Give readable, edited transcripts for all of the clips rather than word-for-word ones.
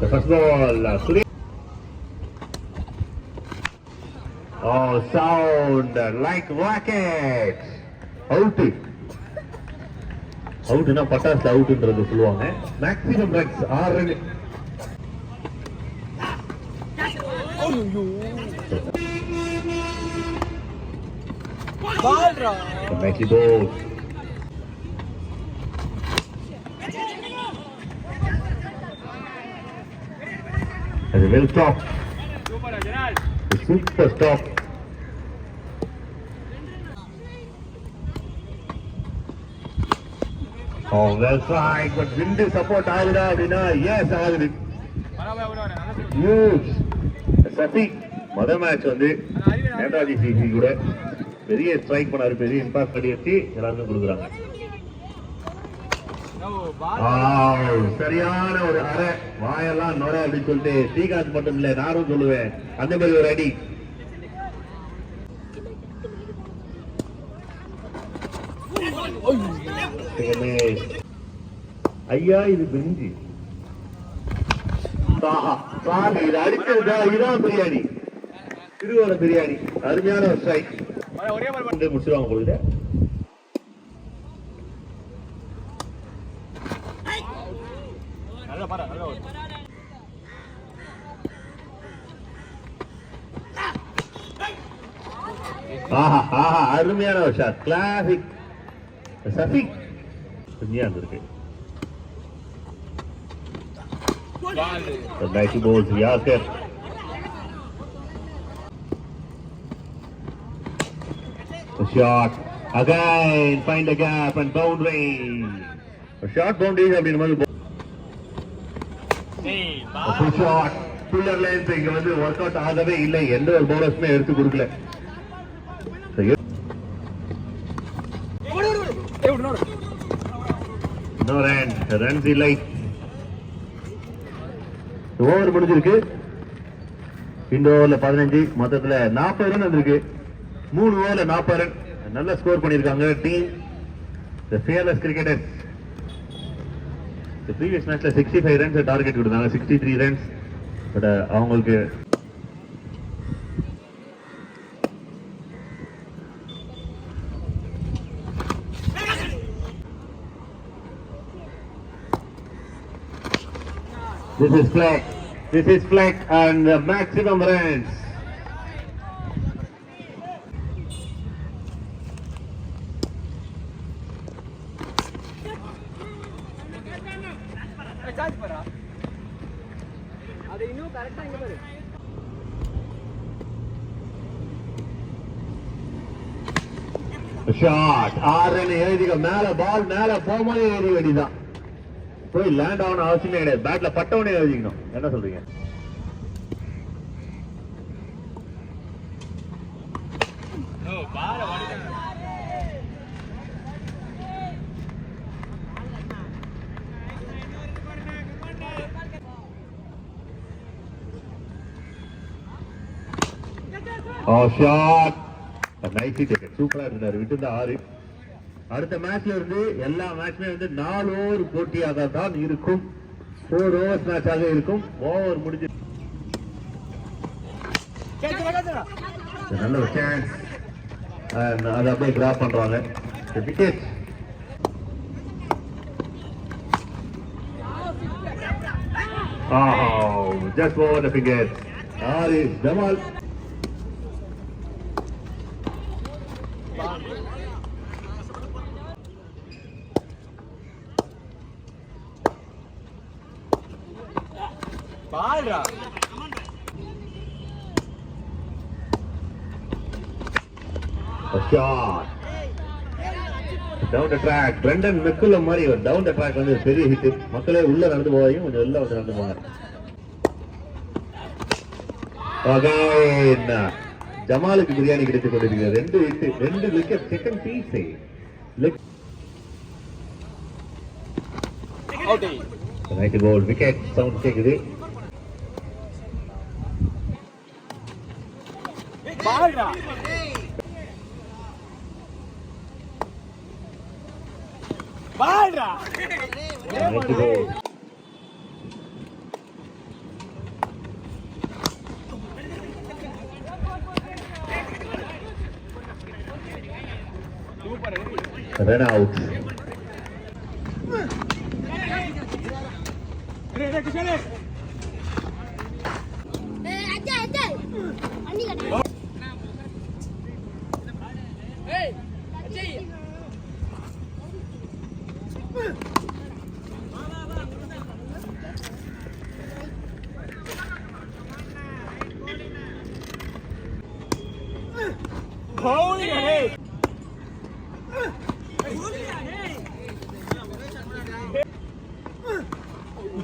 The first ball, Surya. Oh, sound like rocket. Out. Outனா பட்டாசுல அவுட்ன்றது சொல்லுவாங்க. Maximum runs 6 run. ஐயோ பால்ரா Messi ball. As a well stop. Super stop. Oh, well tried, but wind support ஆகுதா அப்படின்னா yes ஆகுது. Huge. Safi முதல் match வந்து Netaji CC கூட பெரிய strike பண்ணாரு, பெரிய இம்பாக்ட் பண்ணி வச்சு எல்லாருமே கொடுக்குறாங்க. சரியான ஒரு அரை வாயெல்லாம் நொர அப்படின்னு சொல்லிட்டு ஸ்ரீகாந்த் மட்டும் இல்ல நானும் சொல்லுவேன் அந்த மாதிரி ஒரு அடி. ஐயா இது பெஞ்சி இது அடிச்சதுதா இதான் பிரியாணி, திருவோண பிரியாணி. அருமையான ஒரு ஸ்ட்ரைக் முடிச்சுவாங்க பொழுது. அருமையான ஒரு ஷாட், கிளாசிக் சஃபிக் இருக்கு. Nice balls, Yasir. A shot again, find the gap and boundary. A shot boundary அப்படின மாதிரி full shot, fuller length இங்க வந்து வொர்க் அவுட் ஆகவே இல்லை, எந்த ஒரு பவுலர்ஸ்மே எடுத்து கொடுக்கல. No runs இல்லை. ஓவர் முடிஞ்சிருக்கு. இந்த ஓவர்ல 15, மொத்தத்துல 40 ரன் வந்திருக்கு. 3 ஓவர்ல 40 ரன், நல்ல ஸ்கோர் பண்ணிருக்காங்க team the fearless cricketers. The previous மேட்ச்ல 65 ரன்ஸ் டார்கெட் கொடுத்தாங்க, 63 ரன்ஸ். பட் அவங்களுக்கு This is flag and maximum runs. Shot. 6 run எழுதிக்க. மேல பால் மேல போகும்போது எழுதி வேண்டியதான், போய் லேண்ட் ஆகணும் அவசியமே கிடையாது. பேட்ல பட்டவனே எழுதிக்கணும். என்ன சொல்றீங்க? ஷாட் நைஸ் ஹிட், சூப்பரா இருந்தாரு. விட்டு 6. அடுத்த மேட்ச்ல இருந்து எல்லா மேட்ச்மே வந்து 4 ஓவர் போட்டியாக தான் இருக்கும். 4 ஓவர்ஸ் மேட்சாக இருக்கும். ஓவர் முடிஞ்சு நல்ல ஒரு சான்ஸ், அதை அப்படியே டிராப் பண்றாங்க. Wicket just over the wicket. Jamal பால்ரா shot down the track. Brendan McCullum மாதிரி ஒரு down the track வந்து பெரிய ஹிட். மக்களே உள்ள நடந்து போவாங்க, கொஞ்சம் உள்ள வந்து நடந்து போவாங்க. again ஜமாலுக்கு பிரியாணி கிடைத்துக் கொண்டிருக்கிறது. 2 hit, 2 wicket. Second piece out. Right ball, wicket sound கேக்குது. பால்ரா பால்ரா run out. Bowling ahead.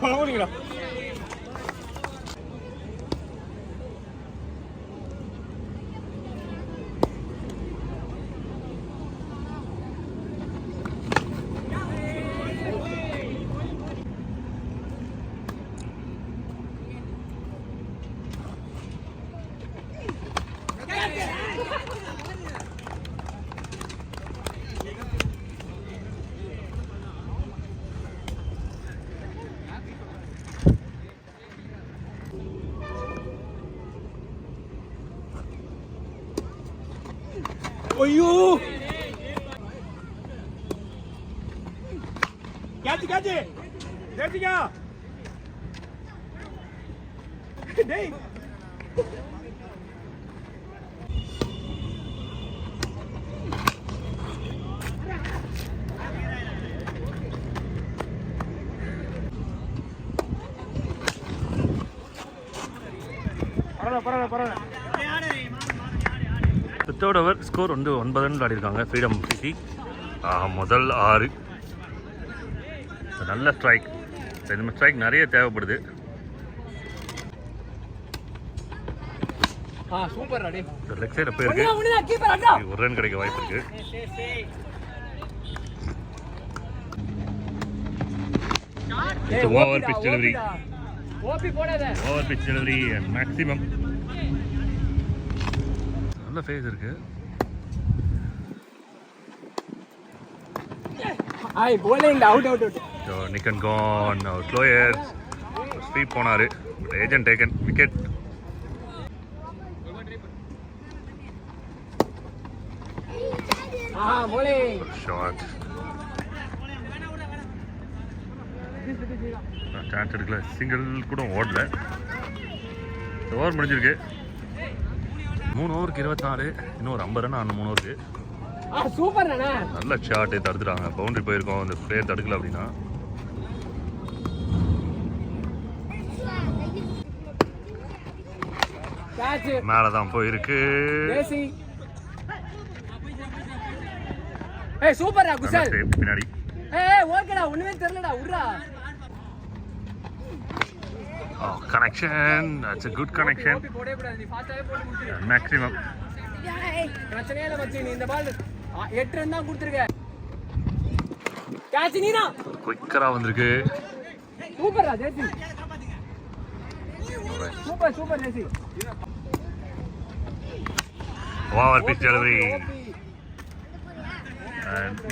Bowling lah. ஐயோ கேட்ச் கேட்ச் கேட்சிங்க டேய் பரவாயில்ல தேர்ட் ஓவர் ஸ்கோர் வந்து 9 ரன் ஆடிருக்காங்க ஃப்ரீடம் சிட்டி. முதல் 6 நல்ல ஸ்ட்ரைக். இந்த ஸ்ட்ரைக் நிறைய தேவைப்படுது. சூப்பர் அடி லெக் சைடு போயிருக்கு. ஒரு ரன் கிடைக்க வாய்ப்பு இருக்கு. Over pitch delivery. Over pitch delivery maximum. நல்ல ஃபேஸ் இருக்கு. ஐ bowling out நிக்கன் கான் க்ளோயர் ஸ்வீப் போனாரு. பட் ஏஜென்ட் taken wicket. bowling shot. Chance எடுக்கல. சிங்கிள் கூட ஓடல. ஓவர் முடிஞ்சிருக்கு. 3 ஓவருக்கு 24. இன்னும் ஒரு 50 ரன் ஆன 3 ஓவருக்கு. சூப்பர் அண்ணா நல்ல ஷாட் தடுத்துட்டாங்க. பவுண்டரி போயிருக்கோம். அந்த பிளேயர் தடுக்கல அப்படின்னா. கேட்ச் மேலதான் போயிருக்கு. தேசி ஏய் சூப்பர்டா குசல். பின்னாடி ஏய் ஓகேடா ஒண்ணுமே தெரியலடா உட்றா. Connection. That's a good connection. போடே கூடாது. நீ ஃபாஸ்டாவே போட்டு முடிச்சிரு. மேக்ஸிமம். பிரச்சனையே இல்ல மச்சி. நீ இந்த பால் 8 ரன் தான் கொடுத்திருக்க. கேட்ச் நீனா குயிக்கரா வந்திருக்கு. சூப்பர்டா தேசி. சூப்பர் தேசி. Over pitch delivery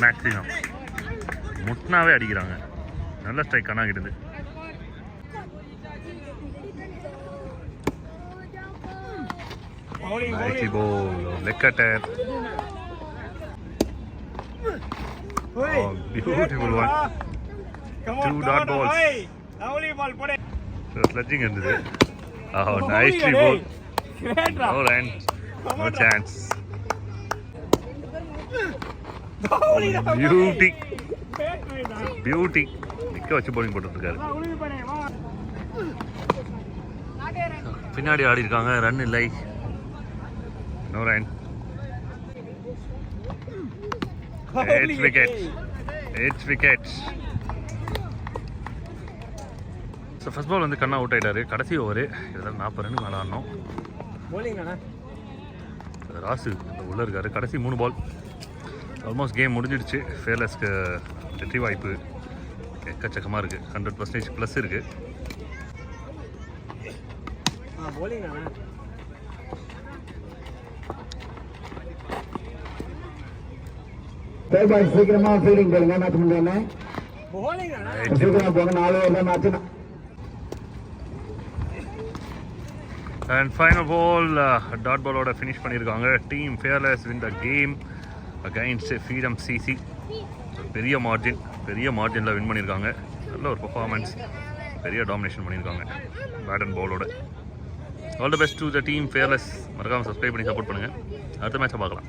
maximum. முட்னாவே அடிக்கிறாங்க. நல்ல ஸ்ட்ரைக் கண்ணாகிடுது. Nice ball. Leg cutter. Beautiful one. 2 dot balls. Lovely ball போடு. ஸ்லெட்ஜிங் இருந்தது. Nicely ball. No run. No chance. Beauty beauty. நிக்க வச்சு பவுலிங் போட்டு இருக்காரு. பின்னாடி ஆடி இருக்காங்க. ரன் இல்லை. No run. 8 wickets. So first ball வந்து கண்ணா அவுட் ஆகிட்டாரு. கடைசி ஓவர் இதெல்லாம் 40 ரன் மேலே ஆடணும். ராசு உள்ள இருக்காரு. கடைசி 3 பால். ஆல்மோஸ்ட் கேம் முடிஞ்சிடுச்சு. ஃபேர்லெஸ்க்கு வெற்றி வாய்ப்பு எக்கச்சக்கமாக இருக்குது. 100% ப்ளஸ் இருக்குது. சீக்கிரமா ஃபீல்டிங் போடுங்க. மேட்ச் முடிஞ்சோடனே சீக்கிரமா போங்க. 4 ஓவர் தான் match. And final ball dot பாலோட ஃபினிஷ் பண்ணியிருக்காங்க. Team fearless win the game. Against freedom CC. பெரிய மார்ஜினில் வின் பண்ணியிருக்காங்க. நல்ல ஒரு பர்ஃபார்மன்ஸ், பெரிய டாமினேஷன் பண்ணியிருக்காங்க பேட் அண்ட் பாலோட. All the best to the team fearless. மறக்காமல் சப்ஸ்கிரைப் பண்ணி சப்போர்ட் பண்ணுங்கள். அடுத்த மேட்சை பார்க்கலாம்.